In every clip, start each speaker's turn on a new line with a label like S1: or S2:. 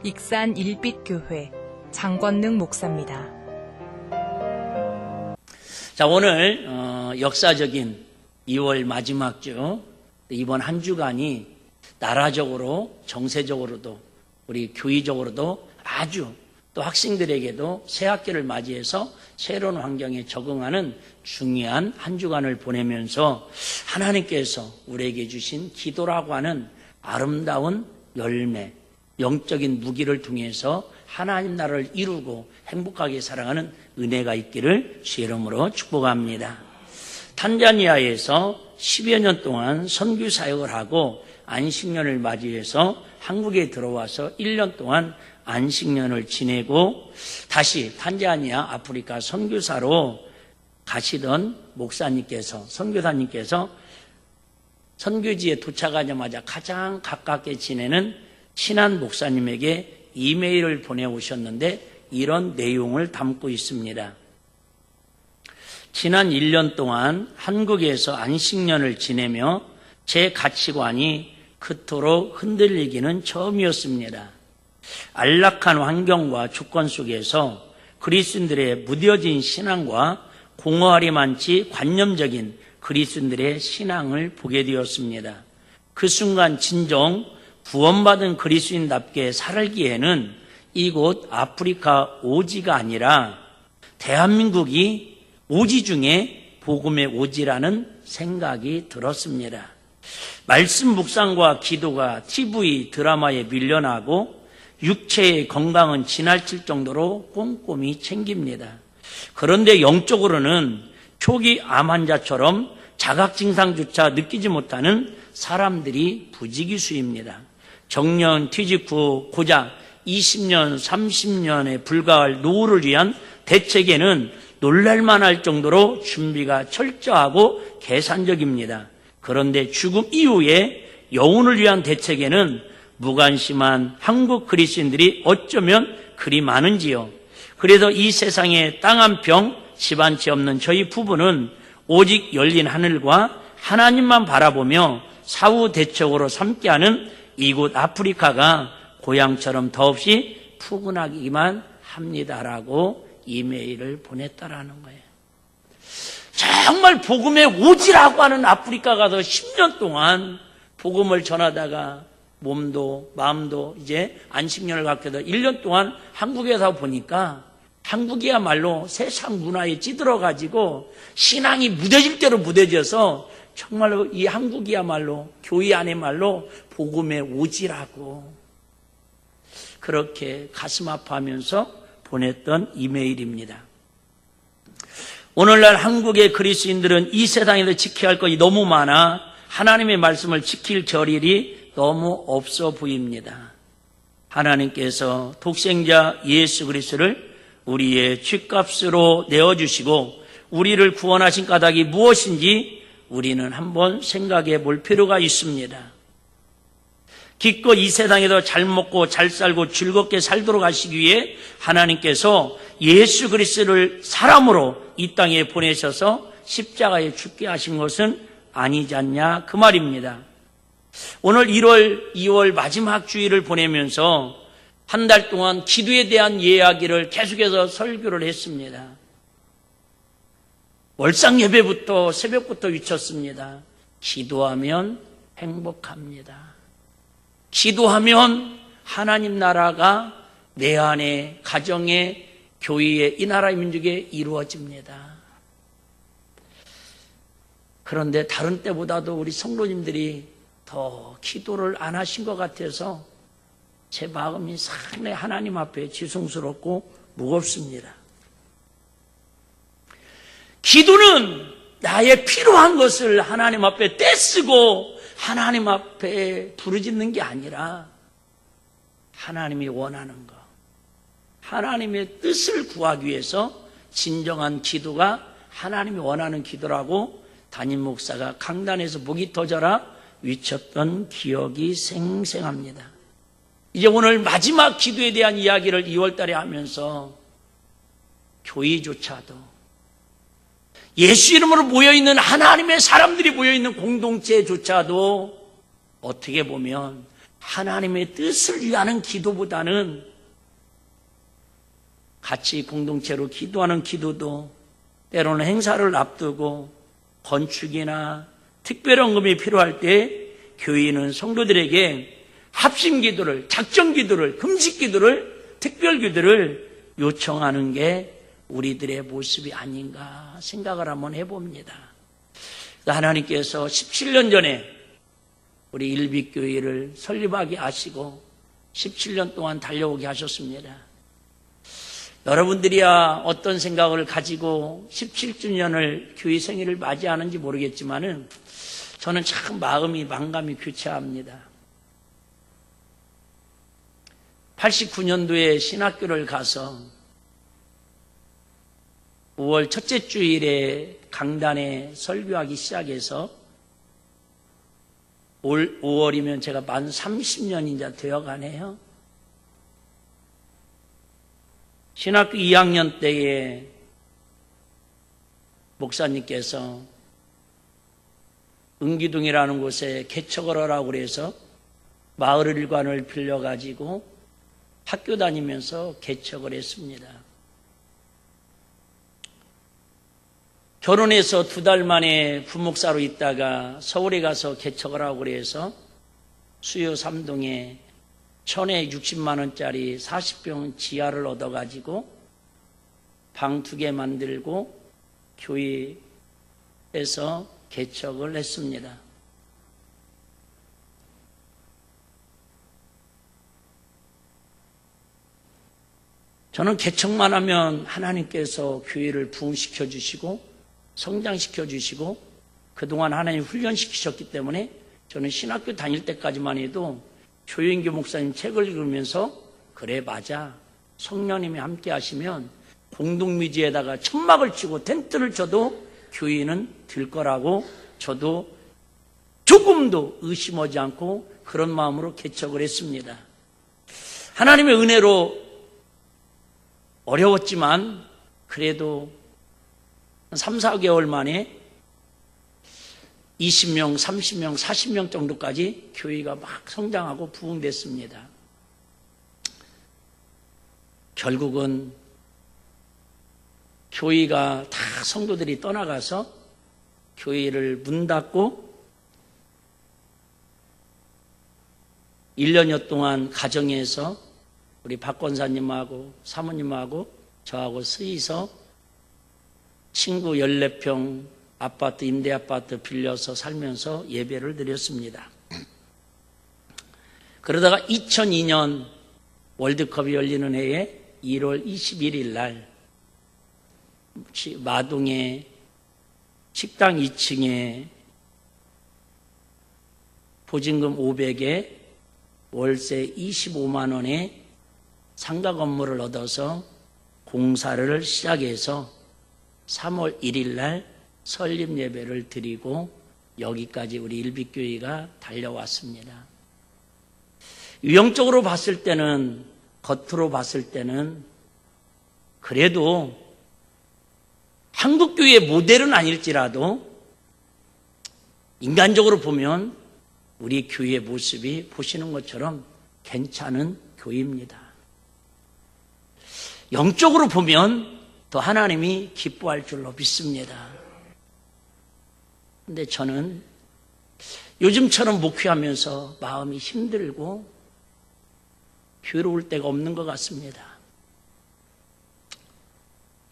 S1: 익산 일빛교회 장권능 목사입니다.
S2: 자, 오늘 역사적인 2월 마지막 주, 이번 한 주간이 나라적으로 정세적으로도 우리 교회적으로도 아주 또 학생들에게도 새 학기를 맞이해서 새로운 환경에 적응하는 중요한 한 주간을 보내면서 하나님께서 우리에게 주신 기도라고 하는 아름다운 열매, 영적인 무기를 통해서 하나님 나라를 이루고 행복하게 살아가는 은혜가 있기를 주의 이름으로 축복합니다. 탄자니아에서 10여 년 동안 선교 사역을 하고 안식년을 맞이해서 한국에 들어와서 1년 동안 안식년을 지내고 다시 탄자니아 아프리카 선교사로 가시던 목사님께서, 선교사님께서 선교지에 도착하자마자 가장 가깝게 지내는 친한 목사님에게 이메일을 보내오셨는데 이런 내용을 담고 있습니다. 지난 1년 동안 한국에서 안식년을 지내며 제 가치관이 그토록 흔들리기는 처음이었습니다. 안락한 환경과 조건 속에서 그리스도인들의 무뎌진 신앙과 공허하리 많지 관념적인 그리스도인들의 신앙을 보게 되었습니다. 그 순간 진정 구원받은 그리스도인답게 살기에는 이곳 아프리카 오지가 아니라 대한민국이 오지 중에 복음의 오지라는 생각이 들었습니다. 말씀 묵상과 기도가 TV 드라마에 밀려나고 육체의 건강은 지나칠 정도로 꼼꼼히 챙깁니다. 그런데 영적으로는 초기 암 환자처럼 자각 증상조차 느끼지 못하는 사람들이 부지기수입니다. 정년 퇴직 후 고작 20년, 30년에 불과할 노후를 위한 대책에는 놀랄만할 정도로 준비가 철저하고 계산적입니다. 그런데 죽음 이후에 영혼을 위한 대책에는 무관심한 한국 그리스도인들이 어쩌면 그리 많은지요. 그래서 이 세상에 땅 한 평, 집 한 채 없는 저희 부부는 오직 열린 하늘과 하나님만 바라보며 사후 대책으로 삼게하는 이곳 아프리카가 고향처럼 더없이 푸근하기만 합니다라고 이메일을 보냈다라는 거예요. 정말 복음의 오지라고 하는 아프리카 가서 10년 동안 복음을 전하다가 몸도 마음도 이제 안식년을 갖게 돼 1년 동안 한국에서 보니까 한국이야말로 세상 문화에 찌들어가지고 신앙이 무뎌질 대로 무뎌져서 정말로 이 한국이야말로 교회 안에 말로 복음의 오지라고 그렇게 가슴 아파하면서 보냈던 이메일입니다. 오늘날 한국의 그리스도인들은 이 세상에서 지켜야 할 것이 너무 많아 하나님의 말씀을 지킬 겨를이 너무 없어 보입니다. 하나님께서 독생자 예수 그리스도를 우리의 죗값으로 내어주시고 우리를 구원하신 까닭이 무엇인지 우리는 한번 생각해 볼 필요가 있습니다. 기껏 이 세상에서 잘 먹고 잘 살고 즐겁게 살도록 하시기 위해 하나님께서 예수 그리스도를 사람으로 이 땅에 보내셔서 십자가에 죽게 하신 것은 아니지 않냐 그 말입니다. 오늘 1월, 2월 마지막 주일을 보내면서 한 달 동안 기도에 대한 이야기를 계속해서 설교를 했습니다. 월상 예배부터 새벽부터 외쳤습니다. 기도하면 행복합니다. 기도하면 하나님 나라가 내 안에, 가정에, 교회에, 이 나라의 민족에 이루어집니다. 그런데 다른 때보다도 우리 성도님들이 더 기도를 안 하신 것 같아서 제 마음이 상당히 하나님 앞에 지성스럽고 무겁습니다. 기도는 나의 필요한 것을 하나님 앞에 떼쓰고 하나님 앞에 부르짖는 게 아니라 하나님이 원하는 것, 하나님의 뜻을 구하기 위해서 진정한 기도가 하나님이 원하는 기도라고 담임 목사가 강단에서 목이 터져라 외쳤던 기억이 생생합니다. 이제 오늘 마지막 기도에 대한 이야기를 2월 달에 하면서 교회조차도 예수 이름으로 모여있는 하나님의 사람들이 모여있는 공동체조차도 어떻게 보면 하나님의 뜻을 위하는 기도보다는 같이 공동체로 기도하는 기도도 때로는 행사를 앞두고 건축이나 특별헌금이 필요할 때 교인은 성도들에게 합심 기도를, 작정 기도를, 금식 기도를, 특별 기도를 요청하는 게 우리들의 모습이 아닌가 생각을 한번 해봅니다. 하나님께서 17년 전에 우리 일빛교회를 설립하게 하시고 17년 동안 달려오게 하셨습니다. 여러분들이야 어떤 생각을 가지고 17주년을 교회 생일을 맞이하는지 모르겠지만은 저는 참 마음이 만감이 교차합니다. 89년도에 신학교를 가서 5월 첫째 주일에 강단에 설교하기 시작해서 올 5월이면 제가 만 30년이 이제 되어가네요. 신학교 2학년 때에 목사님께서 은기동이라는 곳에 개척을 하라고 그래서 마을일관을 빌려가지고 학교 다니면서 개척을 했습니다. 결혼해서 2달 만에 부목사로 있다가 서울에 가서 개척을 하고 그래서 수요 3동에 천에 60만 원짜리 40평 지하를 얻어가지고 방 2개 만들고 교회에서 개척을 했습니다. 저는 개척만 하면 하나님께서 교회를 부흥시켜 주시고 성장시켜 주시고 그동안 하나님 훈련시키셨기 때문에 저는 신학교 다닐 때까지만 해도 조영규 목사님 책을 읽으면서 그래 맞아, 성령님이 함께 하시면 공동미지에다가 천막을 치고 텐트를 쳐도 교회는 될 거라고 저도 조금도 의심하지 않고 그런 마음으로 개척을 했습니다. 하나님의 은혜로 어려웠지만 그래도 3, 4개월 만에 20명, 30명, 40명 정도까지 교회가 막 성장하고 부흥됐습니다. 결국은 교회가 다 성도들이 떠나가서 교회를 문 닫고 1년여 동안 가정에서 우리 박 권사님하고 사모님하고 저하고 스이서 친구 14평 아파트, 임대아파트 빌려서 살면서 예배를 드렸습니다. 그러다가 2002년 월드컵이 열리는 해에 1월 21일 날 마동의 식당 2층에 보증금 500에 월세 25만 원에 상가 건물을 얻어서 공사를 시작해서 3월 1일 날 설립 예배를 드리고 여기까지 우리 일빛교회가 달려왔습니다. 유형적으로 봤을 때는, 겉으로 봤을 때는 그래도 한국교회의 모델은 아닐지라도 인간적으로 보면 우리 교회의 모습이 보시는 것처럼 괜찮은 교회입니다. 영적으로 보면 더 하나님이 기뻐할 줄로 믿습니다. 근데 저는 요즘처럼 목회하면서 마음이 힘들고 괴로울 때가 없는 것 같습니다.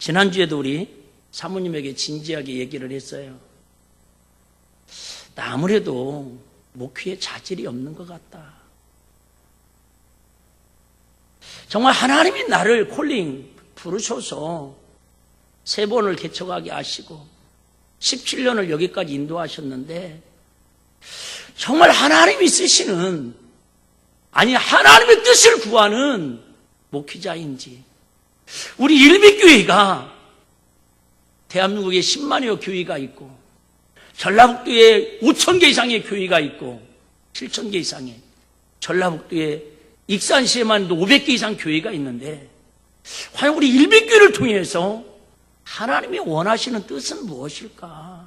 S2: 지난주에도 우리 사모님에게 진지하게 얘기를 했어요. 나 아무래도 목회에 자질이 없는 것 같다. 정말 하나님이 나를 콜링 부르셔서 3번을 개척하게 하시고 17년을 여기까지 인도하셨는데 정말 하나님이 쓰시는, 아니 하나님의 뜻을 구하는 목회자인지, 우리 일빛교회가 대한민국에 10만여 교회가 있고 전라북도에 5,000개 이상의 교회가 있고 7,000개 이상의, 전라북도에 익산시에만 500개 이상 교회가 있는데 과연 우리 일빛교회를 통해서 하나님이 원하시는 뜻은 무엇일까?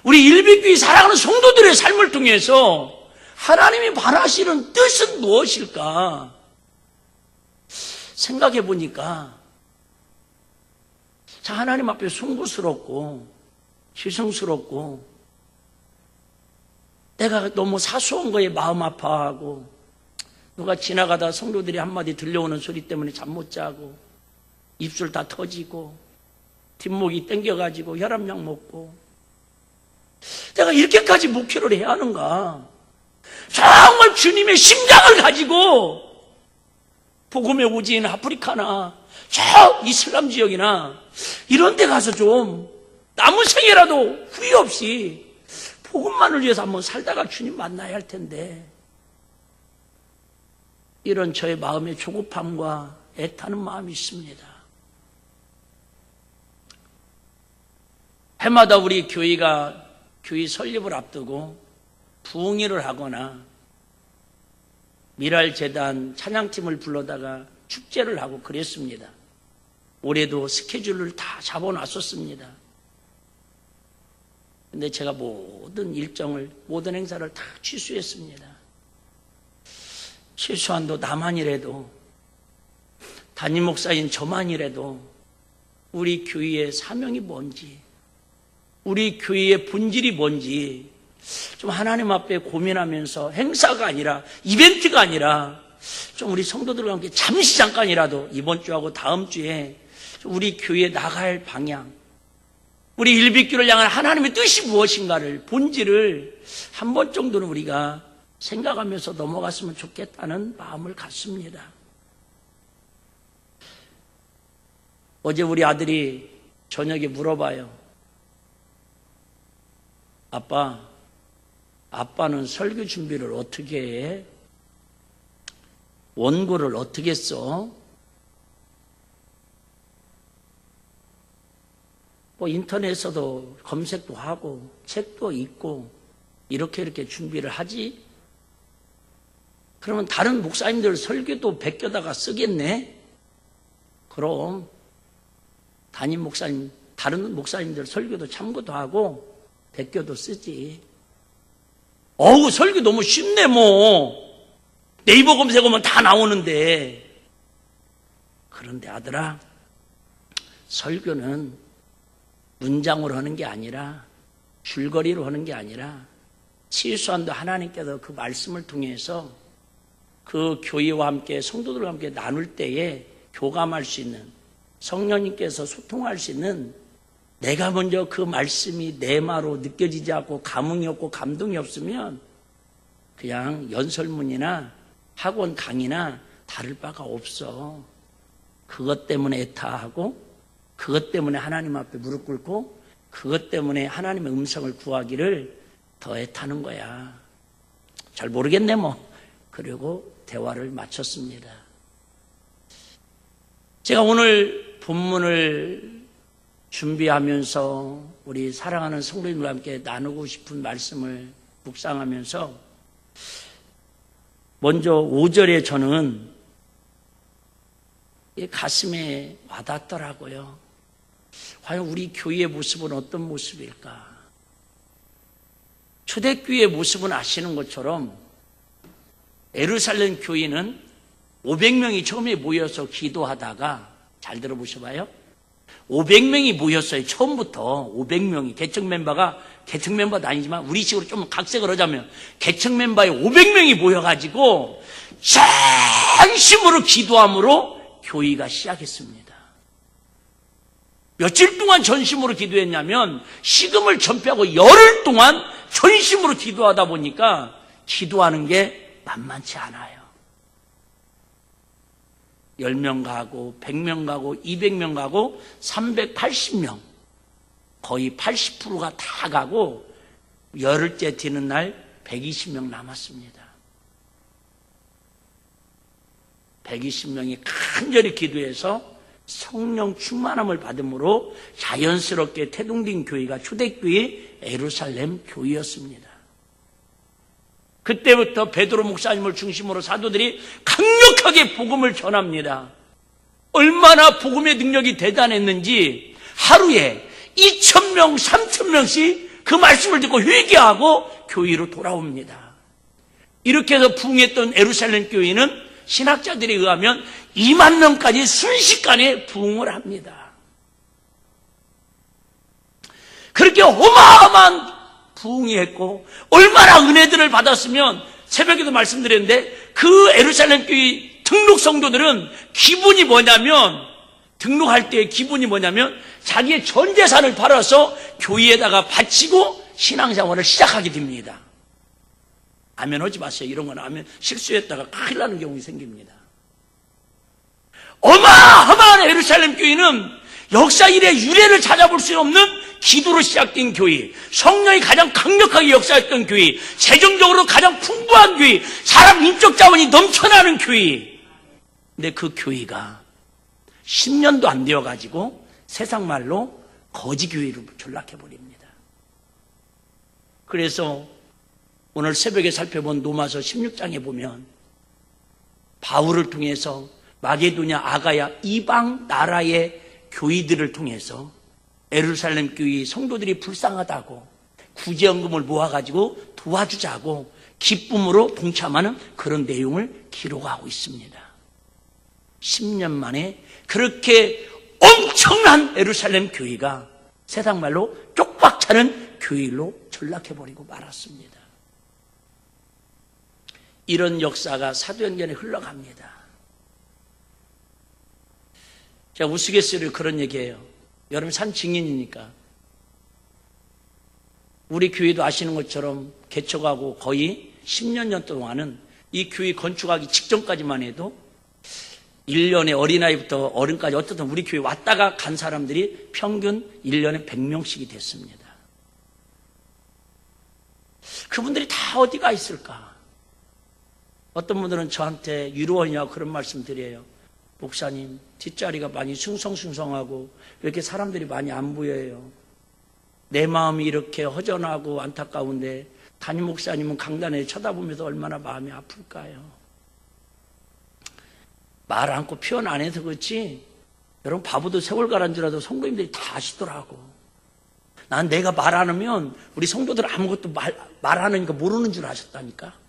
S2: 우리 일빛교회 사랑하는 성도들의 삶을 통해서 하나님이 바라시는 뜻은 무엇일까? 생각해 보니까 자, 하나님 앞에 숭고스럽고 시성스럽고 내가 너무 사소한 거에 마음 아파하고 누가 지나가다 성도들이 한마디 들려오는 소리 때문에 잠 못 자고 입술 다 터지고 뒷목이 땡겨가지고 혈압약 먹고 내가 이렇게까지 목회를 해야 하는가? 정말 주님의 심장을 가지고 복음의 오지인 아프리카나 저 이슬람 지역이나 이런 데 가서 좀 남은 생애라도 후회 없이 복음만을 위해서 한번 살다가 주님 만나야 할 텐데 이런 저의 마음의 조급함과 애타는 마음이 있습니다. 해마다 우리 교회가 교회 설립을 앞두고 부흥회를 하거나 미랄재단 찬양팀을 불러다가 축제를 하고 그랬습니다. 올해도 스케줄을 다 잡아놨었습니다. 근데 제가 모든 일정을, 모든 행사를 다 취소했습니다. 최소한도 나만이라도, 담임 목사인 저만이라도 우리 교회의 사명이 뭔지, 우리 교회의 본질이 뭔지 좀 하나님 앞에 고민하면서 행사가 아니라, 이벤트가 아니라 좀 우리 성도들과 함께 잠시 잠깐이라도 이번 주하고 다음 주에 우리 교회에 나갈 방향, 우리 일빛교를 향한 하나님의 뜻이 무엇인가를, 본질을 한 번 정도는 우리가 생각하면서 넘어갔으면 좋겠다는 마음을 갖습니다. 어제 우리 아들이 저녁에 물어봐요. 아빠는 설교 준비를 어떻게 해? 원고를 어떻게 써? 뭐 인터넷에서도 검색도 하고 책도 읽고 이렇게 준비를 하지? 그러면 다른 목사님들 설교도 베껴다가 쓰겠네? 그럼 담임 목사님, 다른 목사님들 설교도 참고도 하고 베껴도 쓰지. 어우, 설교 너무 쉽네 뭐. 네이버 검색하면 다 나오는데. 그런데 아들아, 설교는 문장으로 하는 게 아니라 줄거리로 하는 게 아니라 최소한도 하나님께서 그 말씀을 통해서 그 교회와 함께 성도들과 함께 나눌 때에 교감할 수 있는, 성령님께서 소통할 수 있는, 내가 먼저 그 말씀이 내 마로 느껴지지 않고 감흥이 없고 감동이 없으면 그냥 연설문이나 학원 강의나 다를 바가 없어. 그것 때문에 애타하고, 그것 때문에 하나님 앞에 무릎 꿇고, 그것 때문에 하나님의 음성을 구하기를 더 애타는 거야. 잘 모르겠네 뭐. 그리고 대화를 마쳤습니다. 제가 오늘 본문을 준비하면서 우리 사랑하는 성도님과 함께 나누고 싶은 말씀을 묵상하면서 먼저 5절에 저는 가슴에 와닿더라고요. 과연 우리 교회의 모습은 어떤 모습일까? 초대교회의 모습은 아시는 것처럼 예루살렘 교회는 500명이 처음에 모여서 기도하다가, 잘 들어보셔봐요. 500명이 모였어요. 처음부터 500명이. 개척 멤버도 아니지만 우리 식으로 좀 각색을 하자면 개척 멤버에 500명이 모여가지고 전심으로 기도함으로 교회가 시작했습니다. 며칠 동안 전심으로 기도했냐면 식음을 전폐하고 열흘 동안 전심으로 기도하다 보니까 기도하는 게 만만치 않아요. 10명 가고 100명 가고 200명 가고 380명, 거의 80%가 다 가고 열흘째 되는 날 120명 남았습니다. 120명이 간절히 기도해서 성령 충만함을 받음으로 자연스럽게 태동된 교회가 초대교회 예루살렘 교회였습니다. 그때부터 베드로 목사님을 중심으로 사도들이 강력하게 복음을 전합니다. 얼마나 복음의 능력이 대단했는지 하루에 2,000명, 3,000명씩 그 말씀을 듣고 회개하고 교회로 돌아옵니다. 이렇게 해서 부흥했던 예루살렘 교회는 신학자들에 의하면 2만 명까지 순식간에 부흥을 합니다. 그렇게 어마어마한 부흥이 했고 얼마나 은혜들을 받았으면 새벽에도 말씀드렸는데 그 예루살렘 교회 등록 성도들은 기분이 뭐냐면 등록할 때의 기분이 뭐냐면 자기의 전 재산을 팔아서 교회에다가 바치고 신앙생활을 시작하게 됩니다. 아멘 하지 마세요. 이런 건 아멘 실수했다가 큰일 나는 경우가 생깁니다. 어마어마한 예루살렘 교회는 역사 이래 유래를 찾아볼 수 없는 기도로 시작된 교회, 성령이 가장 강력하게 역사했던 교회, 재정적으로 가장 풍부한 교회, 사람 인적 자원이 넘쳐나는 교회. 근데 그 교회가 10년도 안 되어가지고 세상 말로 거지 교회로 전락해버립니다. 그래서 오늘 새벽에 살펴본 로마서 16장에 보면 바울을 통해서 마게도냐, 아가야 이방 나라의 교회들을 통해서 예루살렘 교회 성도들이 불쌍하다고 구제연금을 모아가지고 도와주자고 기쁨으로 동참하는 그런 내용을 기록하고 있습니다. 10년 만에 그렇게 엄청난 예루살렘 교회가 세상 말로 쪽박 차는 교회로 전락해버리고 말았습니다. 이런 역사가 사도행전에 흘러갑니다. 제가 우스갯소리로 그런 얘기해요. 여러분 산 증인이니까 우리 교회도 아시는 것처럼 개척하고 거의 10년 전 동안은 이 교회 건축하기 직전까지만 해도 1년에 어린아이부터 어른까지 어떻든 우리 교회 왔다가 간 사람들이 평균 1년에 100명씩이 됐습니다. 그분들이 다 어디가 있을까? 어떤 분들은 저한테 위로하냐고 그런 말씀 드려요. 목사님, 뒷자리가 많이 숭성숭성하고 왜 이렇게 사람들이 많이 안 보여요? 내 마음이 이렇게 허전하고 안타까운데 담임 목사님은 강단에 쳐다보면서 얼마나 마음이 아플까요? 말 않고 표현 안 해서 그렇지 여러분 바보도 세월 가란 줄 알아도 성도님들이 다 아시더라고. 난 내가 말 안 하면 우리 성도들 아무것도 말하니까 모르는 줄 아셨다니까.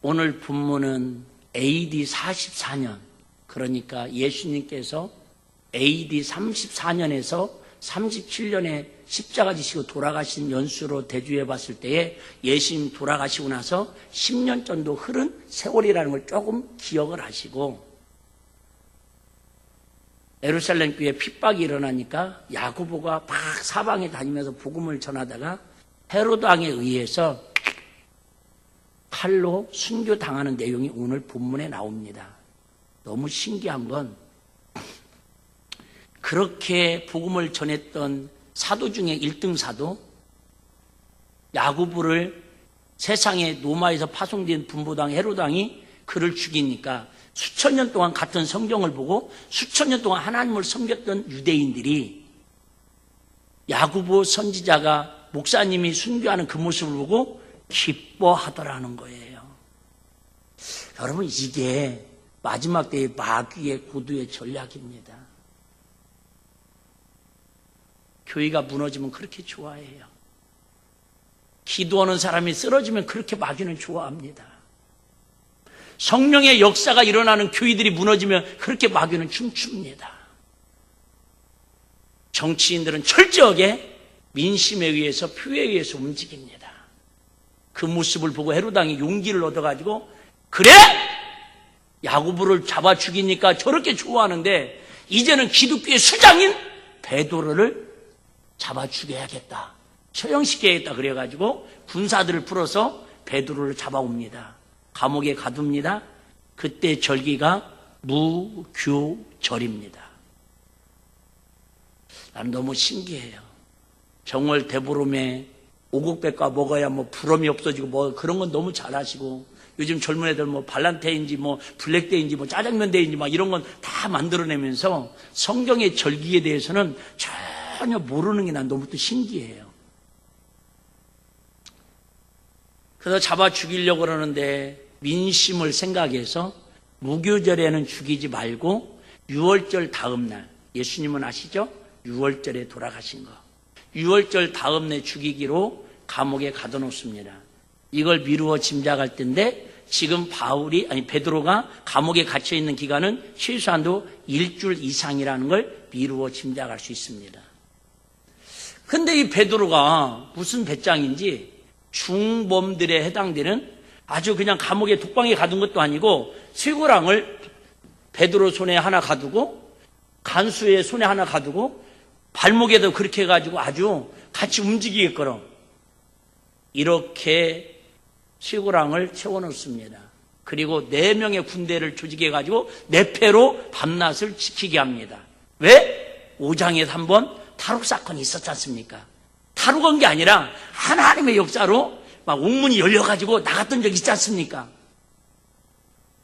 S2: 오늘 본문은 AD 44년, 그러니까 예수님께서 AD 34년에서 37년에 십자가 지시고 돌아가신 연수로 대주해 봤을 때에 예수님 돌아가시고 나서 10년 정도 흐른 세월이라는 걸 조금 기억을 하시고, 예루살렘 교회에 핍박이 일어나니까 야고보가 막 사방에 다니면서 복음을 전하다가 헤로드 왕에 의해서 칼로 순교당하는 내용이 오늘 본문에 나옵니다. 너무 신기한 건 그렇게 복음을 전했던 사도 중에 1등 사도 야고보를 세상에 로마에서 파송된 분보당 헤로드 왕이 그를 죽이니까 수천 년 동안 같은 성경을 보고 수천 년 동안 하나님을 섬겼던 유대인들이 야고보 선지자가 목사님이 순교하는 그 모습을 보고 기뻐하더라는 거예요. 여러분, 이게 마지막 때의 마귀의 고도의 전략입니다. 교회가 무너지면 그렇게 좋아해요. 기도하는 사람이 쓰러지면 그렇게 마귀는 좋아합니다. 성령의 역사가 일어나는 교회들이 무너지면 그렇게 마귀는 춤춥니다. 정치인들은 철저하게 민심에 의해서 표에 의해서 움직입니다. 그 모습을 보고 헤로드 왕이 용기를 얻어가지고 그래! 야고보를 잡아 죽이니까 저렇게 좋아하는데 이제는 기독교의 수장인 베드로를 잡아 죽여야겠다. 처형시켜야겠다. 그래가지고 군사들을 풀어서 베드로를 잡아옵니다. 감옥에 가둡니다. 그때 절기가 무교절입니다. 나는 너무 신기해요. 정월 대보름에 오곡백과 먹어야 뭐 부러움이 없어지고 뭐 그런 건 너무 잘하시고, 요즘 젊은 애들 뭐 발란테인지 뭐 블랙데이인지 뭐 짜장면데이인지 막 이런 건 다 만들어내면서 성경의 절기에 대해서는 전혀 모르는 게 난 너무 또 신기해요. 그래서 잡아 죽이려고 그러는데 민심을 생각해서 무교절에는 죽이지 말고 6월절 다음 날 예수님은 아시죠? 6월절에 돌아가신 거. 6월절 다음 날 죽이기로 감옥에 가둬놓습니다. 이걸 미루어 짐작할 텐데 지금 베드로가 감옥에 갇혀 있는 기간은 최소한도 일주일 이상이라는 걸 미루어 짐작할 수 있습니다. 근데 이 베드로가 무슨 배짱인지 중범들에 해당되는 아주 그냥 감옥에 독방에 가둔 것도 아니고 쇠고랑을 베드로 손에 하나 가두고 간수의 손에 하나 가두고 발목에도 그렇게 해가지고 아주 같이 움직이게끔 이렇게 쇠고랑을 채워놓습니다. 그리고 4명의 군대를 조직해가지고 내패로 밤낮을 지키게 합니다. 왜? 5장에서 한번 탈옥 사건이 있었지 않습니까? 탈옥한 게 아니라 하나님의 역사로 막 옥문이 열려가지고 나갔던 적이 있지 않습니까?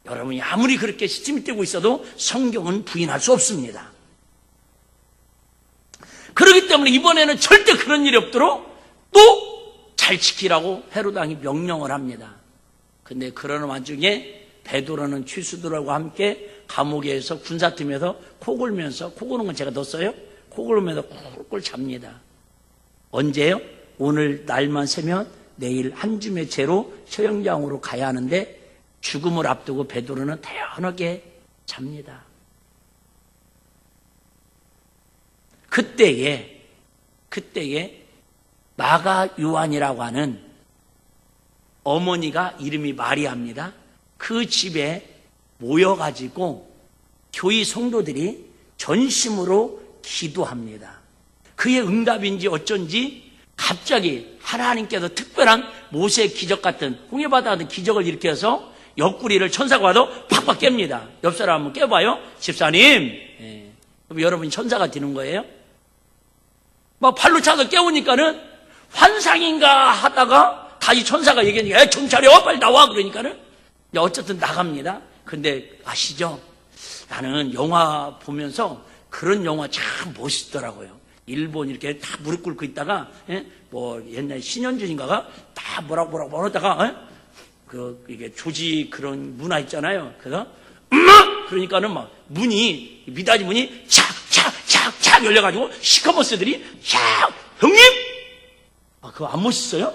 S2: 여러분이 아무리 그렇게 시침이 떼고 있어도 성경은 부인할 수 없습니다. 그렇기 때문에 이번에는 절대 그런 일이 없도록 또 잘 지키라고 헤로드 왕이 명령을 합니다. 근데 그러는 와중에 베드로는 취수들하고 함께 감옥에서 군사팀에서 코 골면서, 코 고는 건 제가 넣었어요? 코 골면서 꿀꿀 잡니다. 언제요? 오늘 날만 새면 내일 한 줌의 죄로 처형장으로 가야 하는데 죽음을 앞두고 베드로는 태연하게 잡니다. 그때에 마가 요한이라고 하는 어머니가 이름이 마리아입니다. 그 집에 모여가지고 교회 성도들이 전심으로 기도합니다. 그의 응답인지 어쩐지 갑자기 하나님께서 특별한 모세 기적 같은 홍해바다 같은 기적을 일으켜서 옆구리를 천사가 와도 팍팍 깹니다. 옆 사람 한번 깨봐요. 집사님. 그럼 여러분이 천사가 되는 거예요? 막 발로 차서 깨우니까는 환상인가 하다가 다시 천사가 얘기하니까 정차려 빨리 나와 그러니까는 어쨌든 나갑니다. 근데 아시죠? 나는 영화 보면서 그런 영화 참 멋있더라고요. 일본 이렇게 다 무릎 꿇고 있다가 뭐 옛날 신현준인가가 다 뭐라고 하다가 이게 조지 그런 문화 있잖아요. 그래서 그러니까는 막 문이 미닫이 문이 착 열려가지고 시커먼스들이 샥 형님 그거 안 멋있어요?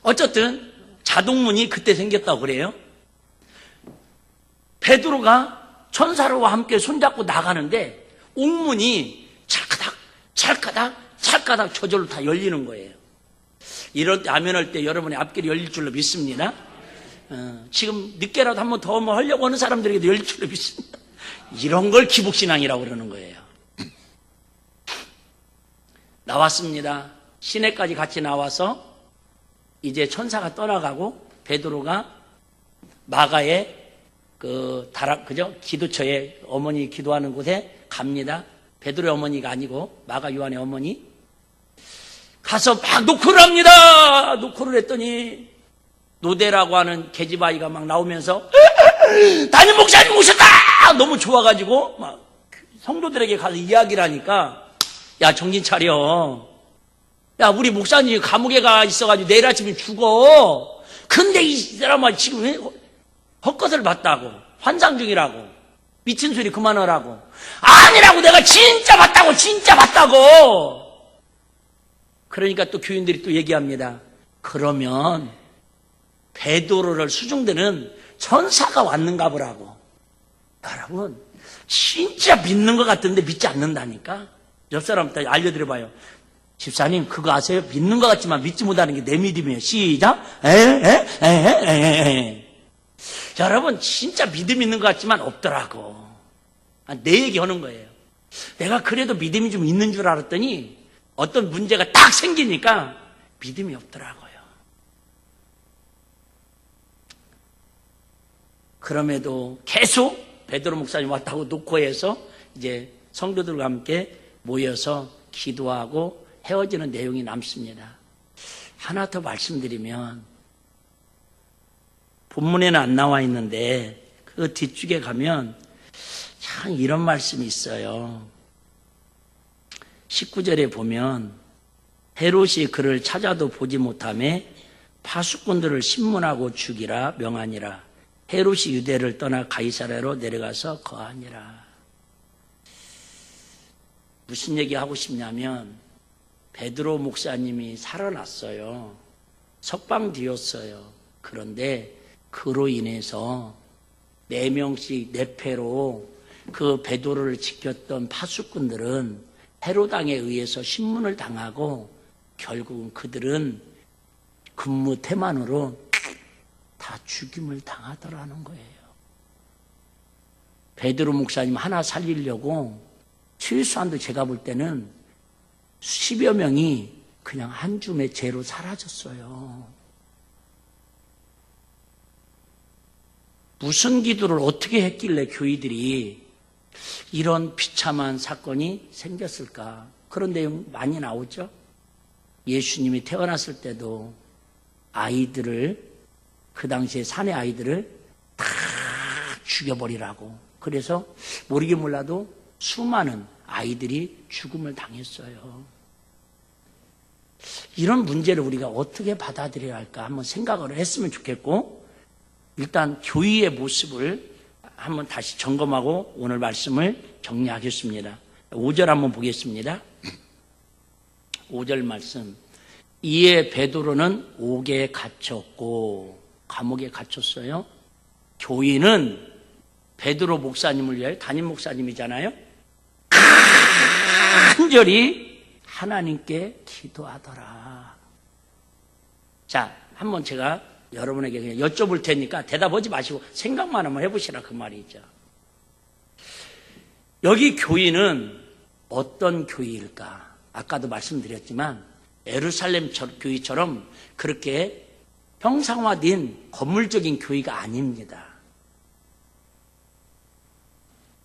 S2: 어쨌든 자동문이 그때 생겼다고 그래요. 베드로가 천사로와 함께 손잡고 나가는데 옥문이 찰까닥 저절로 다 열리는 거예요. 이럴 때 아멘할 때 여러분의 앞길이 열릴 줄로 믿습니다. 지금 늦게라도 한 번 더 하려고 하는 사람들에게도 열릴 줄로 믿습니다. 이런 걸 기복신앙이라고 그러는 거예요. 나왔습니다. 시내까지 같이 나와서 이제 천사가 떠나가고 베드로가 마가의 기도처에 어머니 기도하는 곳에 갑니다. 베드로의 어머니가 아니고 마가 요한의 어머니. 가서 막 노크를 합니다. 노크를 했더니 노대라고 하는 계집아이가 막 나오면서 담임 목사님 오셨다! 너무 좋아가지고 막 성도들에게 가서 이야기를 하니까 야 정신 차려. 야 우리 목사님이 감옥에 가 있어가지고 내일 아침에 죽어. 근데 이 사람아 지금 헛것을 봤다고 환상 중이라고 미친 소리 그만하라고. 아니라고 내가 진짜 봤다고. 그러니까 또 교인들이 또 얘기합니다. 그러면 베드로를 수중대는 천사가 왔는가 보라고. 여러분 진짜 믿는 것 같은데 믿지 않는다니까. 옆 사람한테 알려드려봐요. 집사님 그거 아세요? 믿는 것 같지만 믿지 못하는 게 내 믿음이에요. 시작. 여러분 진짜 믿음 있는 것 같지만 없더라고. 내 얘기하는 거예요. 내가 그래도 믿음이 좀 있는 줄 알았더니 어떤 문제가 딱 생기니까 믿음이 없더라고요. 그럼에도 계속 베드로 목사님 왔다고 노코에서 이제 성도들과 함께 모여서 기도하고 헤어지는 내용이 남습니다. 하나 더 말씀드리면 본문에는 안 나와 있는데 그 뒤쪽에 가면 참 이런 말씀이 있어요. 19절에 보면 헤롯이 그를 찾아도 보지 못하매 파수꾼들을 신문하고 죽이라 명하니라. 헤롯이 유대를 떠나 가이사랴로 내려가서 거하니라. 무슨 얘기하고 싶냐면 베드로 목사님이 살아났어요. 석방되었어요. 그런데 그로 인해서 4명씩 내패로 그 베드로를 지켰던 파수꾼들은 헤로당에 의해서 신문을 당하고 결국은 그들은 근무 태만으로 다 죽임을 당하더라는 거예요. 베드로 목사님 하나 살리려고 최소한도 제가 볼 때는 10여 명이 그냥 한 줌의 죄로 사라졌어요. 무슨 기도를 어떻게 했길래 교회들이 이런 비참한 사건이 생겼을까? 그런 내용 많이 나오죠. 예수님이 태어났을 때도 아이들을, 그 당시에 산의 아이들을 다 죽여버리라고. 그래서 모르긴 몰라도 수많은 아이들이 죽음을 당했어요. 이런 문제를 우리가 어떻게 받아들여야 할까 한번 생각을 했으면 좋겠고, 일단 교회의 모습을 한번 다시 점검하고 오늘 말씀을 정리하겠습니다. 5절 한번 보겠습니다. 5절 말씀. 이에 베드로는 옥에 갇혔고, 감옥에 갇혔어요. 교인은 베드로 목사님을 위하여, 담임 목사님이잖아요. 간절히 하나님께 기도하더라. 자, 한번 제가 여러분에게 그냥 여쭤볼 테니까 대답하지 마시고 생각만 한번 해보시라 그 말이죠. 여기 교회는 어떤 교회일까? 아까도 말씀드렸지만 예루살렘 교회처럼 그렇게 형상화된 건물적인 교회가 아닙니다.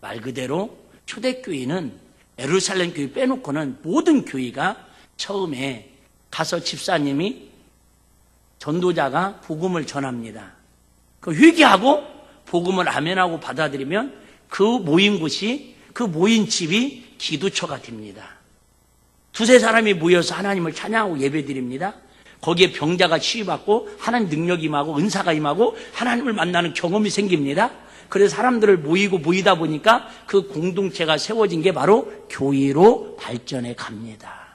S2: 말 그대로 초대교회는 예루살렘 교회 빼놓고는 모든 교회가 처음에 가서 집사님이, 전도자가 복음을 전합니다. 그 회개하고 복음을 아멘하고 받아들이면 그 모인 곳이, 그 모인 집이 기도처가 됩니다. 두세 사람이 모여서 하나님을 찬양하고 예배드립니다. 거기에 병자가 치유받고 하나님 능력이 임하고 은사가 임하고 하나님을 만나는 경험이 생깁니다. 그래서 사람들을 모이다 보니까 그 공동체가 세워진 게 바로 교회로 발전해 갑니다.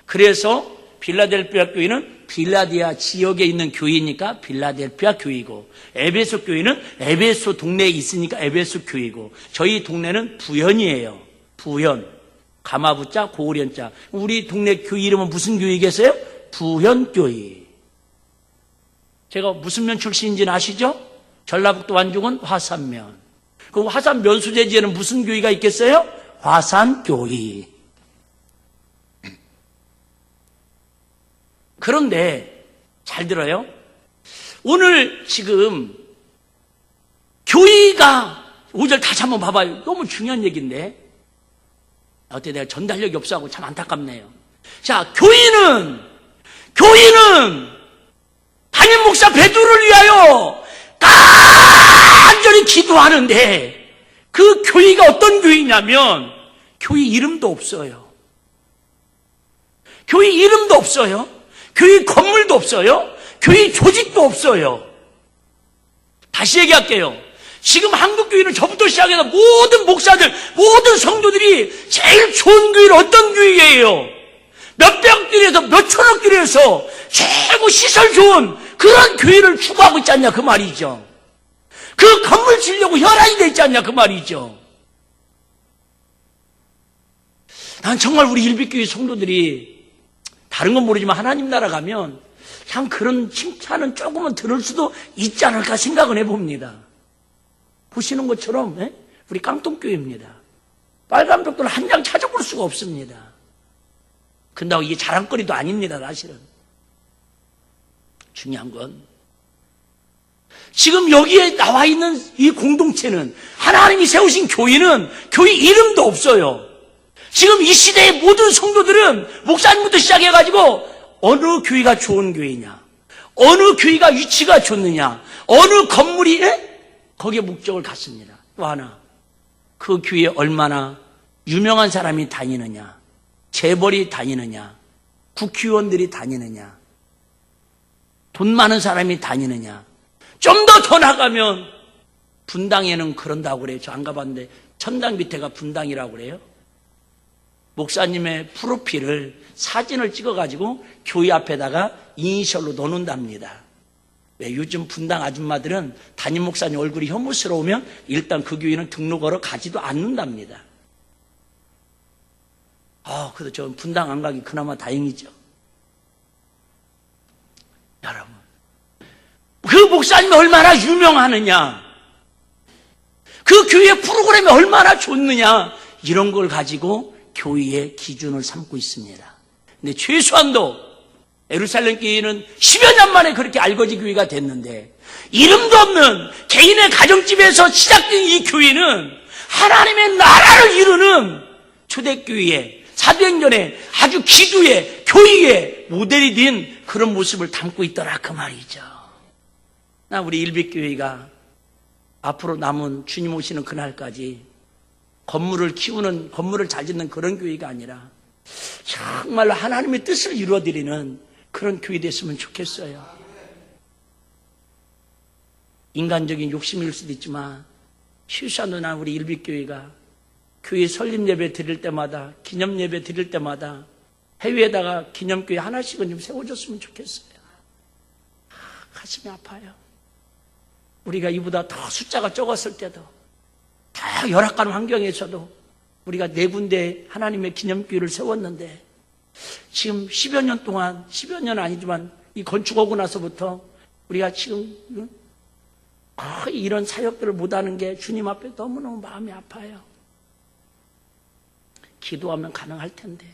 S2: 그래서 빌라델피아 교회는 빌라디아 지역에 있는 교회니까 빌라델피아 교회이고, 에베소 교회는 에베소 동네에 있으니까 에베소 교회이고, 저희 동네는 부현이에요. 부현. 가마부자 고우련자. 우리 동네 교회 이름은 무슨 교회겠어요? 부현교회. 제가 무슨 면 출신인지는 아시죠? 전라북도 완주군 화산면. 그 화산 면수제지에는 무슨 교회가 있겠어요? 화산교회. 그런데 잘 들어요. 오늘 지금 교회가 5절 다시 한번 봐봐요. 너무 중요한 얘기인데 어때 내가 전달력이 없어하고 참 안타깝네요. 자, 교회는 담임 목사 베드로를 위하여 간절히 기도하는데 그 교회가 어떤 교회냐면 교회 이름도 없어요. 교회 이름도 없어요. 교회 건물도 없어요. 교회 조직도 없어요. 다시 얘기할게요. 지금 한국교회는 저부터 시작해서 모든 목사들, 모든 성도들이 제일 좋은 교회는 어떤 교회예요? 몇백 교회에서 몇천억 교회에서 최고 시설 좋은 그런 교회를 추구하고 있지 않냐 그 말이죠. 그 건물 지려고 혈안이 돼 있지 않냐 그 말이죠. 난 정말 우리 일빛교회 성도들이 다른 건 모르지만 하나님 나라 가면 그냥 그런 칭찬은 조금은 들을 수도 있지 않을까 생각을 해봅니다. 보시는 것처럼 우리 깡통교회입니다. 빨간 벽돌 한 장 찾아볼 수가 없습니다. 근데 이게 자랑거리도 아닙니다. 사실은 중요한 건 지금 여기에 나와 있는 이 공동체는, 하나님이 세우신 교회는 교회 이름도 없어요. 지금 이 시대의 모든 성도들은 목사님부터 시작해가지고 어느 교회가 좋은 교회냐, 어느 교회가 위치가 좋느냐, 어느 건물이 거기에 목적을 갖습니다. 또 하나, 그 교회에 얼마나 유명한 사람이 다니느냐, 재벌이 다니느냐, 국회의원들이 다니느냐, 돈 많은 사람이 다니느냐, 좀 더 나가면 분당에는 그런다고 그래요. 저 안 가봤는데 천당 밑에가 분당이라고 그래요. 목사님의 프로필을 사진을 찍어가지고 교회 앞에다가 이니셜로 넣는답니다. 왜 요즘 분당 아줌마들은 담임 목사님 얼굴이 혐오스러우면 일단 그 교회는 등록하러 가지도 않는답니다. 그래도 저 분당 안 가기 그나마 다행이죠. 여러분, 그 목사님이 얼마나 유명하느냐, 그 교회 프로그램이 얼마나 좋느냐, 이런 걸 가지고 교회의 기준을 삼고 있습니다. 근데 최소한도 예루살렘 교회는 10여 년 만에 그렇게 알거지 교회가 됐는데, 이름도 없는 개인의 가정집에서 시작된 이 교회는 하나님의 나라를 이루는 초대교회의 사도행전에 아주 기도의 교회의 모델이 된 그런 모습을 담고 있더라 그 말이죠. 우리 일빛교회가 앞으로 남은 주님 오시는 그날까지 건물을 키우는, 건물을 잘 짓는 그런 교회가 아니라 정말로 하나님의 뜻을 이루어드리는 그런 교회 됐으면 좋겠어요. 인간적인 욕심일 수도 있지만 실수한도나 우리 일빛교회가 교회 설립 예배 드릴 때마다, 기념 예배 드릴 때마다 해외에다가 기념교회 하나씩은 좀 세워줬으면 좋겠어요. 가슴이 아파요. 우리가 이보다 더 숫자가 적었을 때도, 더 열악한 환경에서도 우리가 4군데 하나님의 기념교회를 세웠는데, 지금 10여 년 동안, 10여 년 아니지만 이 건축하고 나서부터 우리가 지금 거의 이런 사역들을 못하는 게 주님 앞에 너무너무 마음이 아파요. 기도하면 가능할 텐데,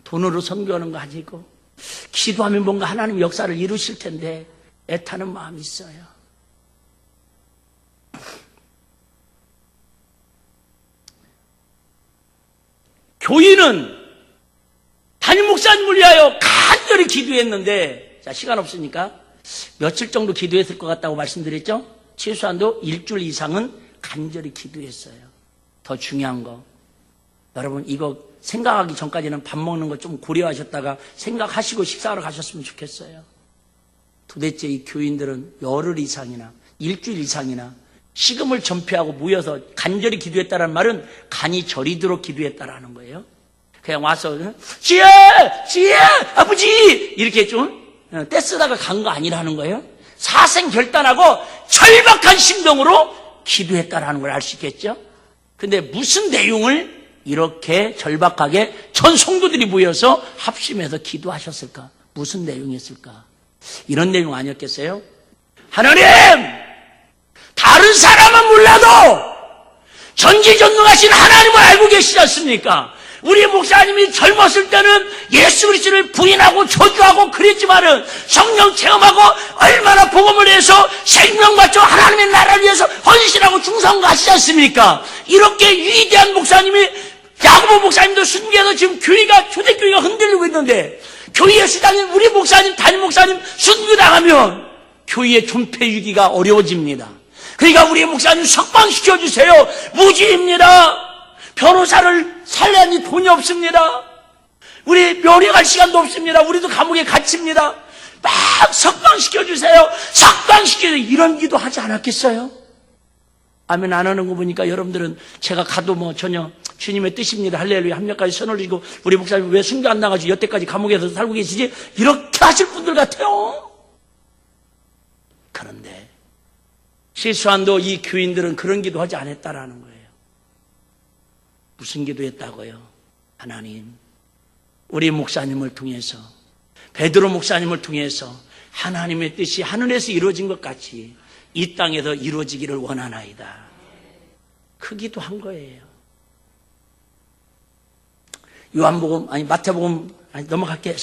S2: 돈으로 선교하는 거 아니고 기도하면 뭔가 하나님 역사를 이루실 텐데 애타는 마음이 있어요. 교인은 담임 목사님을 위하여 간절히 기도했는데, 자, 시간 없으니까 며칠 정도 기도했을 것 같다고 말씀드렸죠? 최소한도 일주일 이상은 간절히 기도했어요. 더 중요한 거, 여러분 이거 생각하기 전까지는 밥 먹는 거 좀 고려하셨다가 생각하시고 식사하러 가셨으면 좋겠어요. 도대체 이 교인들은 열흘 이상이나 일주일 이상이나 식음을 전폐하고 모여서 간절히 기도했다는 말은 간이 저리도록 기도했다라는 거예요. 그냥 와서 지혜 아버지 이렇게 좀 떼쓰다가 간 거 아니라는 거예요. 사생결단하고 절박한 심정으로 기도했다라는 걸 알 수 있겠죠. 근데 무슨 내용을 이렇게 절박하게 전 성도들이 모여서 합심해서 기도하셨을까? 무슨 내용이었을까? 이런 내용 아니었겠어요? 하나님, 다른 사람은 몰라도 전지전능하신 하나님을 알고 계시지 않습니까? 우리 목사님이 젊었을 때는 예수 그리스도를 부인하고 저주하고 그랬지만은 성령 체험하고 얼마나 복음을 해서 생명받죠. 하나님의 나라를 위해서 헌신하고 충성하시지 않습니까? 이렇게 위대한 목사님이, 야고보 목사님도 순교해서 지금 교회가, 초대교회가 흔들리고 있는데, 교회의 수장인 우리 목사님, 담임 목사님 순교당하면 교회의 존폐유기가 어려워집니다. 그러니까 우리 목사님 석방시켜주세요. 무지입니다. 변호사를 살려니 돈이 없습니다. 우리 면회갈 시간도 없습니다. 우리도 감옥에 갇힙니다. 막 석방시켜주세요. 석방시켜주세요. 이런 기도 하지 않았겠어요? 아멘 안 하는 거 보니까 여러분들은 제가 가도 뭐 전혀 주님의 뜻입니다. 할렐루야 합력까지 선을 지고 우리 목사님 왜 순교 안 나가지고 여태까지 감옥에서 살고 계시지? 이렇게 하실 분들 같아요. 그런데 실수한도 이 교인들은 그런 기도하지 않았다라는 거예요. 무슨 기도했다고요? 하나님, 우리 목사님을 통해서, 베드로 목사님을 통해서 하나님의 뜻이 하늘에서 이루어진 것 같이 이 땅에서 이루어지기를 원하나이다. 그 기도한 거예요. 요한복음, 마태복음, 넘어갈게요.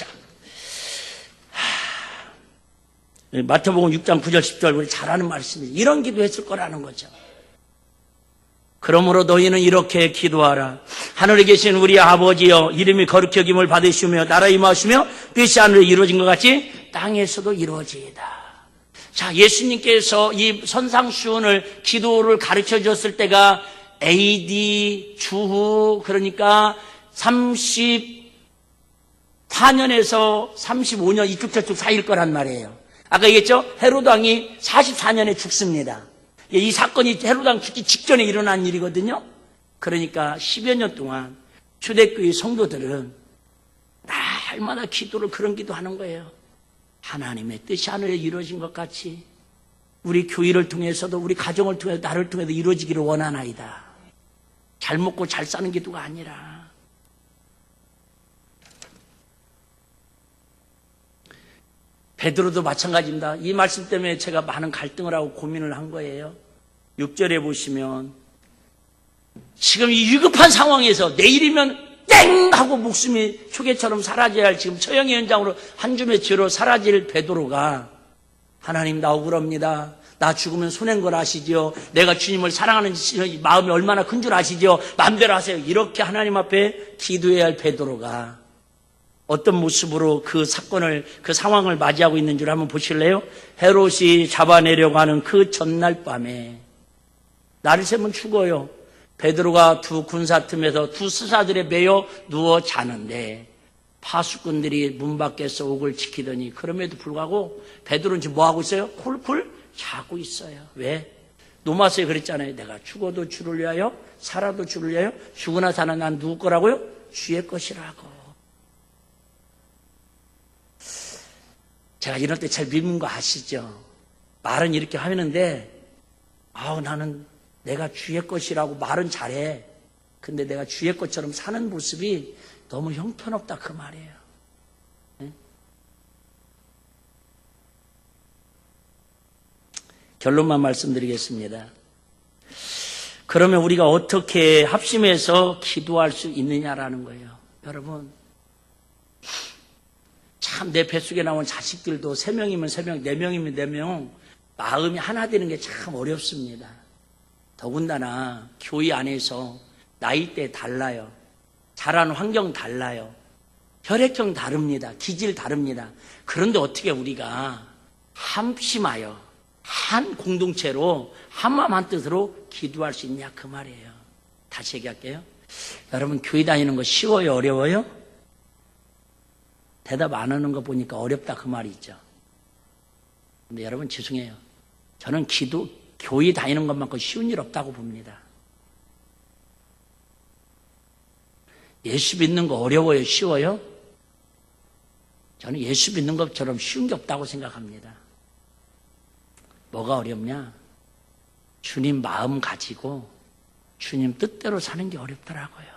S2: 마태복음 6장 9절 10절 우리 잘 아는 말씀이에요. 이런 기도했을 거라는 거죠. 그러므로 너희는 이렇게 기도하라. 하늘에 계신 우리 아버지여, 이름이 거룩히 여김을 받으시며 나라 임하시며 뜻이 하늘에 이루어진 것 같이 땅에서도 이루어지이다. 자, 예수님께서 이 선상수훈을, 기도를 가르쳐 주셨을 때가 AD 주후, 그러니까 34년에서 35년 이쪽 저쪽 사이일 거란 말이에요. 아까 얘기했죠? 헤로드 왕이 44년에 죽습니다. 이 사건이 헤로드 왕 죽기 직전에 일어난 일이거든요. 그러니까 10여 년 동안 초대교회 성도들은 날마다 기도를 그런 기도하는 거예요. 하나님의 뜻이 하늘에 이루어진 것 같이 우리 교회를 통해서도 우리 가정을 통해서 나를 통해서 이루어지기를 원하나이다. 잘 먹고 잘 사는 기도가 아니라 베드로도 마찬가지입니다. 이 말씀 때문에 제가 많은 갈등을 하고 고민을 한 거예요. 6절에 보시면 지금 이 위급한 상황에서 내일이면 땡! 하고 목숨이 초계처럼 사라져야 할 지금 처형의 현장으로 한 줌의 죄로 사라질 베드로가 하나님 나 억울합니다. 나 죽으면 손해인 걸 아시죠? 내가 주님을 사랑하는 마음이 얼마나 큰 줄 아시죠? 마음대로 하세요. 이렇게 하나님 앞에 기도해야 할 베드로가 어떤 모습으로 그 사건을, 그 상황을 맞이하고 있는 줄 한번 보실래요? 헤롯이 잡아내려고 하는 그 전날 밤에 날이 새면 죽어요. 베드로가 두 군사 틈에서 두 스사들에 매여 누워 자는데 파수꾼들이 문 밖에서 옥을 지키더니 그럼에도 불구하고 베드로는 지금 뭐 하고 있어요? 쿨쿨 자고 있어요. 왜? 노마스에 그랬잖아요. 내가 죽어도 주를 위하여 살아도 주를 위하여 죽으나 사나 난 누구 거라고요? 주의 것이라고. 제가 이럴 때 잘 믿는 거 아시죠? 말은 이렇게 하는데 나는 내가 주의 것이라고 말은 잘해. 근데 내가 주의 것처럼 사는 모습이 너무 형편없다 그 말이에요. 네? 결론만 말씀드리겠습니다. 그러면 우리가 어떻게 합심해서 기도할 수 있느냐라는 거예요. 여러분 참 내 뱃속에 나온 자식들도 3명이면 3명, 4명이면 4명 마음이 하나 되는 게 참 어렵습니다. 더군다나 교회 안에서 나이대 달라요. 자란 환경 달라요. 혈액형 다릅니다. 기질 다릅니다. 그런데 어떻게 우리가 합심하여 한 공동체로 한마음 한뜻으로 기도할 수 있냐 그 말이에요. 다시 얘기할게요. 여러분 교회 다니는 거 쉬워요? 어려워요? 대답 안 하는 거 보니까 어렵다 그 말이 있죠. 근데 여러분 죄송해요. 저는 교회 다니는 것만큼 쉬운 일 없다고 봅니다. 예수 믿는 거 어려워요? 쉬워요? 저는 예수 믿는 것처럼 쉬운 게 없다고 생각합니다. 뭐가 어렵냐? 주님 마음 가지고 주님 뜻대로 사는 게 어렵더라고요.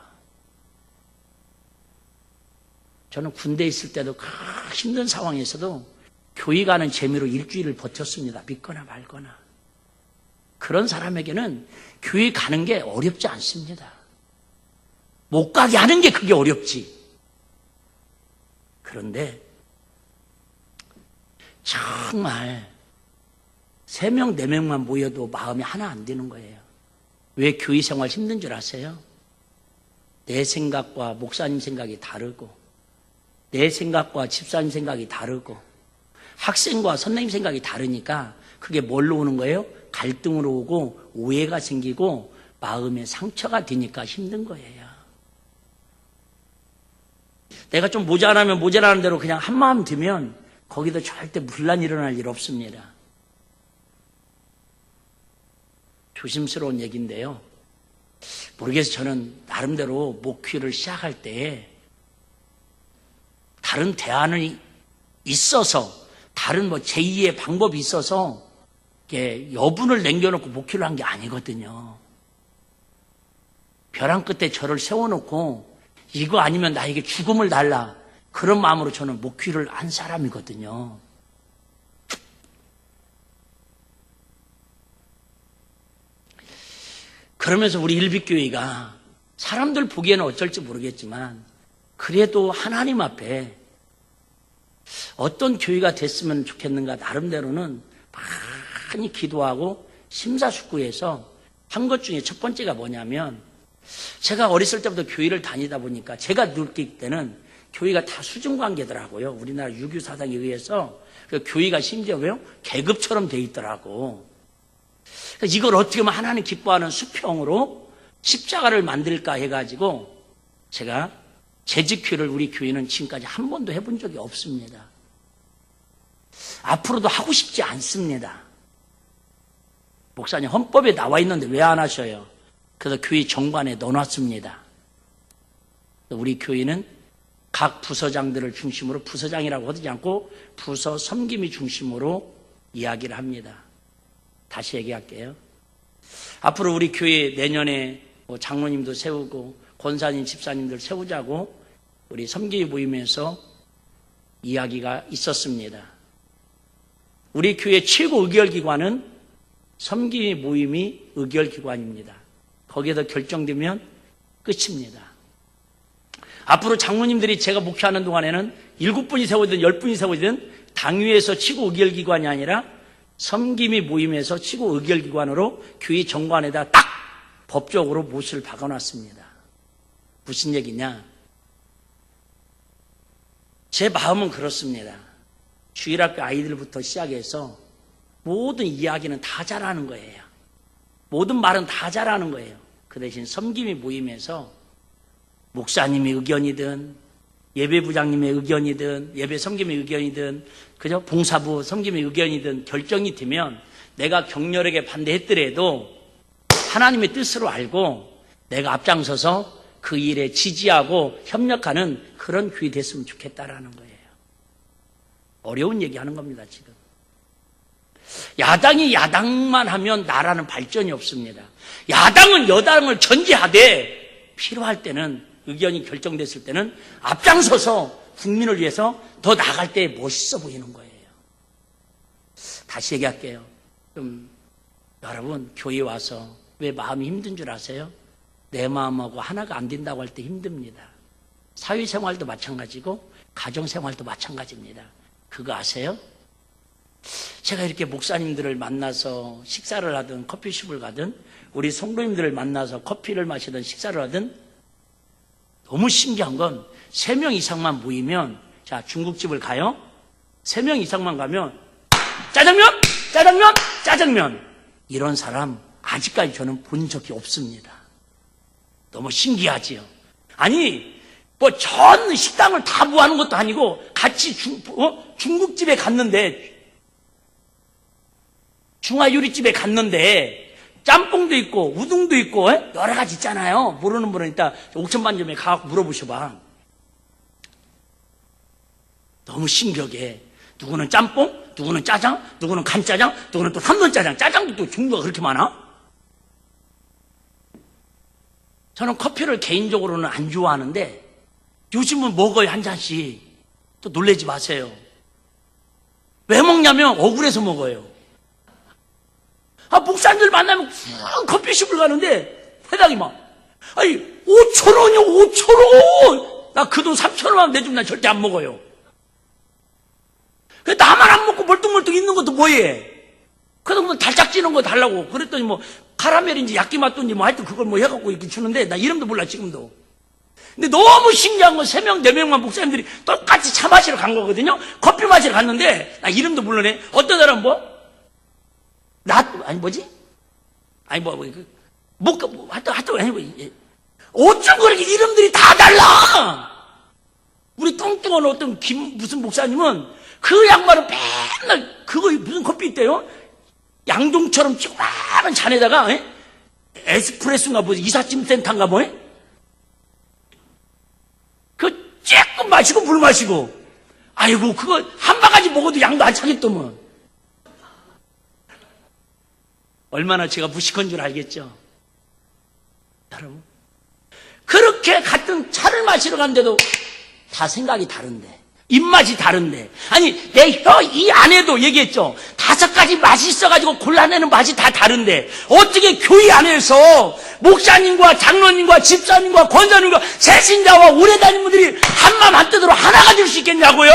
S2: 저는 군대에 있을 때도 그 힘든 상황에서도 교회 가는 재미로 일주일을 버텼습니다. 믿거나 말거나. 그런 사람에게는 교회 가는 게 어렵지 않습니다. 못 가게 하는 게 그게 어렵지. 그런데 정말 3명, 4명만 모여도 마음이 하나 안 되는 거예요. 왜 교회 생활 힘든 줄 아세요? 내 생각과 목사님 생각이 다르고 내 생각과 집사님 생각이 다르고 학생과 선생님 생각이 다르니까 그게 뭘로 오는 거예요? 갈등으로 오고 오해가 생기고 마음에 상처가 되니까 힘든 거예요. 내가 좀 모자라면 모자라는 대로 그냥 한마음 들면 거기도 절대 분란 일어날 일 없습니다. 조심스러운 얘기인데요. 모르겠어요. 저는 나름대로 목회를 시작할 때 다른 대안이 있어서 다른 제2의 방법이 있어서 여분을 남겨놓고 목회를 한 게 아니거든요. 벼랑 끝에 저를 세워놓고 이거 아니면 나에게 죽음을 달라 그런 마음으로 저는 목회를 한 사람이거든요. 그러면서 우리 일빛교회가 사람들 보기에는 어쩔지 모르겠지만 그래도 하나님 앞에 어떤 교회가 됐으면 좋겠는가 나름대로는 많이 기도하고 심사숙고해서 한 것 중에 첫 번째가 뭐냐면 제가 어렸을 때부터 교회를 다니다 보니까 제가 느낄 때는 교회가 다 수준관계더라고요. 우리나라 유교 사상에 의해서 교회가 심지어 왜요? 계급처럼 돼 있더라고. 이걸 어떻게 하면 하나님 기뻐하는 수평으로 십자가를 만들까 해가지고 제가 재직회를 우리 교회는 지금까지 한 번도 해본 적이 없습니다. 앞으로도 하고 싶지 않습니다. 목사님, 헌법에 나와 있는데 왜 안 하셔요? 그래서 교회 정관에 넣어놨습니다. 우리 교회는 각 부서장들을 중심으로, 부서장이라고 하지 않고 부서 섬김이 중심으로 이야기를 합니다. 다시 얘기할게요. 앞으로 우리 교회 내년에 장로님도 세우고 권사님, 집사님들 세우자고 우리 섬김이 모임에서 이야기가 있었습니다. 우리 교회 최고 의결기관은 섬김이 모임이 의결기관입니다. 거기에서 결정되면 끝입니다. 앞으로 장로님들이 제가 목회하는 동안에는 7분이 세우든 10분이 세우든 당위에서 최고 의결기관이 아니라 섬김이 모임에서 최고 의결기관으로 교회 정관에다 딱 법적으로 못을 박아놨습니다. 무슨 얘기냐? 제 마음은 그렇습니다. 주일학교 아이들부터 시작해서 모든 이야기는 다 잘하는 거예요. 모든 말은 다 잘하는 거예요. 그 대신 섬김이 모임에서 목사님의 의견이든 예배부장님의 의견이든 예배 섬김의 의견이든 그죠? 봉사부 섬김의 의견이든 결정이 되면 내가 격렬하게 반대했더라도 하나님의 뜻으로 알고 내가 앞장서서 그 일에 지지하고 협력하는 그런 교회 됐으면 좋겠다라는 거예요. 어려운 얘기하는 겁니다, 지금. 야당이 야당만 하면 나라는 발전이 없습니다. 야당은 여당을 견제하되 필요할 때는 의견이 결정됐을 때는 앞장서서 국민을 위해서 더 나아갈 때 멋있어 보이는 거예요. 다시 얘기할게요. 여러분 교회 와서 왜 마음이 힘든 줄 아세요? 내 마음하고 하나가 안 된다고 할 때 힘듭니다. 사회생활도 마찬가지고 가정생활도 마찬가지입니다. 그거 아세요? 제가 이렇게 목사님들을 만나서 식사를 하든 커피숍을 가든 우리 성도님들을 만나서 커피를 마시든 식사를 하든 너무 신기한 건 3명 이상만 모이면 자 중국집을 가요. 3명 이상만 가면 짜장면, 짜장면, 짜장면 이런 사람 아직까지 저는 본 적이 없습니다. 너무 신기하지요. 아니 뭐 전 식당을 다 모아놓은 것도 아니고 같이 중국집에 갔는데 중화요리집에 갔는데 짬뽕도 있고 우동도 있고 여러 가지 있잖아요. 모르는 분은 이따 옥천반점에 가서 물어보셔봐. 너무 신기하게 누구는 짬뽕, 누구는 짜장, 누구는 간짜장, 누구는 또 삼선짜장. 짜장도 또 종류가 그렇게 많아? 저는 커피를 개인적으로는 안 좋아하는데 요즘은 먹어요, 한 잔씩. 또 놀라지 마세요. 왜 먹냐면 억울해서 먹어요. 목사님들 만나면 커피숍을 가는데 회당이 막 아니 5,000원이요 5,000원. 나 그 돈 3,000원만 내주면 난 절대 안 먹어요. 나만 안 먹고 멀뚱멀뚱 있는 것도 뭐해. 그래서 뭐 달짝지는 거 달라고 그랬더니 뭐 카라멜인지 야끼맛도인지 뭐 하여튼 그걸 뭐 해갖고 이렇게 주는데 나 이름도 몰라 지금도. 근데 너무 신기한 건 3명 4명만 목사님들이 똑같이 차 마시러 간 거거든요. 커피 마시러 갔는데 나 이름도 모르네. 어떤 사람 뭐 아니 뭐지? 아니 하여튼 아니 어쩜 그렇게 이름들이 다 달라. 우리 뚱뚱한 어떤 무슨 목사님은 그 양말은 맨날 그거 무슨 커피 있대요? 양동처럼 조그마한 잔에다가 에스프레소인가 뭐 이삿짐 센터인가 뭐 그 쬐끔 마시고 물 마시고 아이고 그거 한 바가지 먹어도 양도 안 차겠더만. 얼마나 제가 무식한 줄 알겠죠? 여러분 그렇게 같은 차를 마시러 갔는데도 다 생각이 다른데 입맛이 다른데 아니 내 혀 이 안에도 얘기했죠. 5가지 맛이 있어가지고 골라내는 맛이 다 다른데 어떻게 교회 안에서 목사님과 장로님과 집사님과 권사님과 세신자와 오래 다닌 분들이 한마음 한뜻으로 하나가 될 수 있겠냐고요.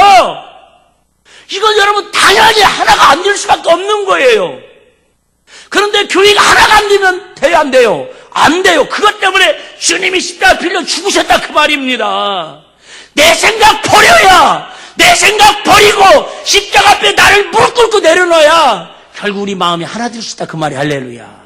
S2: 이건 여러분 당연히 하나가 안 될 수밖에 없는 거예요. 그런데 교회가 하나가 안 되면 돼요, 안 돼요? 안 돼요. 그것 때문에 주님이 십자가 빌려 죽으셨다 그 말입니다. 내 생각 버려야, 내 생각 버리고 십자가 앞에 나를 무릎 꿇고 내려놓아야 결국 우리 마음이 하나 될 수 있다 그 말이 할렐루야.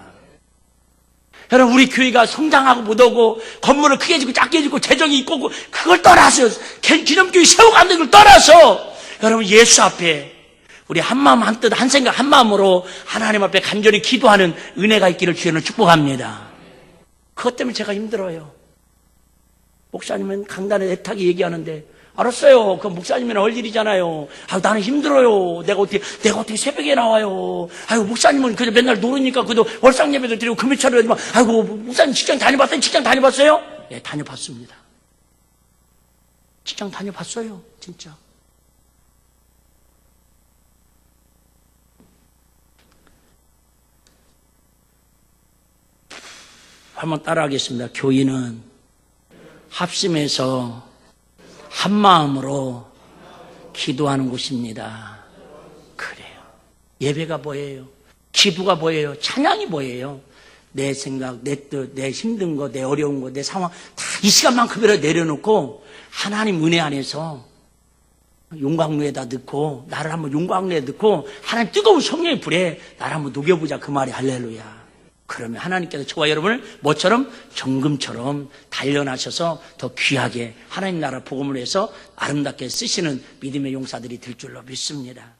S2: 여러분 우리 교회가 성장하고 못하고 건물을 크게 짓고 작게 짓고 재정이 있고 그걸 떠나서 기념교회 세워가는 걸 떠나서 여러분 예수 앞에 우리 한마음 한뜻 한생각 한마음으로 하나님 앞에 간절히 기도하는 은혜가 있기를 주여는 축복합니다. 그것 때문에 제가 힘들어요. 목사님은 강단에 애타게 얘기하는데 알았어요. 그 목사님이나 할 일이잖아요. 나는 힘들어요. 내가 어떻게 새벽에 나와요. 목사님은 그저 맨날 노르니까 그래도 월상 예배도 드리고 금요일차로 하지만 목사님 직장 다녀봤어요? 직장 다녀봤어요? 예, 다녀봤습니다. 직장 다녀봤어요. 진짜. 한번 따라하겠습니다. 교인은 합심해서 한 마음으로 기도하는 곳입니다. 그래요. 예배가 뭐예요? 기도가 뭐예요? 찬양이 뭐예요? 내 생각, 내 뜻, 내 힘든 거, 내 어려운 거, 내 상황 다 이 시간만큼이라도 내려놓고 하나님 은혜 안에서 용광로에다 넣고 나를 한번 용광로에 넣고 하나님 뜨거운 성령의 불에 나를 한번 녹여보자 그 말이 할렐루야. 그러면 하나님께서 저와 여러분을 뭐처럼? 정금처럼 단련하셔서 더 귀하게 하나님 나라 복음을 해서 아름답게 쓰시는 믿음의 용사들이 될 줄로 믿습니다.